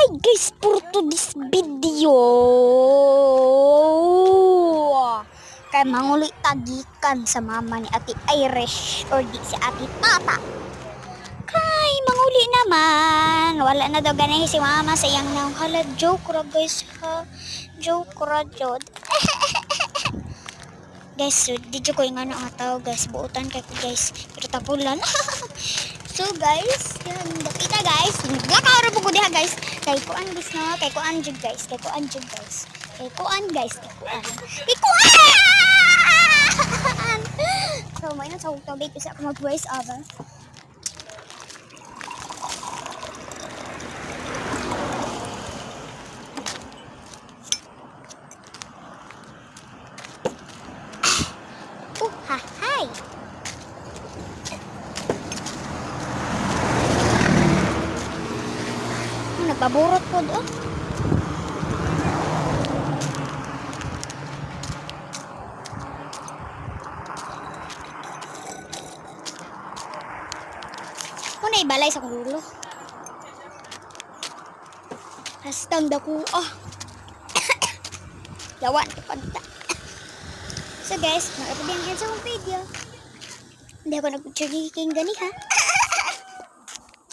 guys, for today's video kay manguli tagikan sa mama ni Ate Irish or di si Ate Tata. Kay manguli naman, wala na daw ganay si mama sa iyang nang hala. Joke ra guys ha, joke ra jud. Guys, so, di ko yung ano nga tao guys, buutan kay ko guys, pero tapulan. So guys, yan, dapita guys, naglakaw po ko diha guys, kay kuan guys no, kay kuan jud guys, kay kuan jud guys, kay kuan guys, kay kuan. So may na sa tubig kasi ako mag-voice over. Hi. Nagbaburot po doon. Kung naibalay sa kulo. Hastang dako. Yawan ko pagta. So guys, nakapagyan sa video. Hindi ako nag-picture gani ha.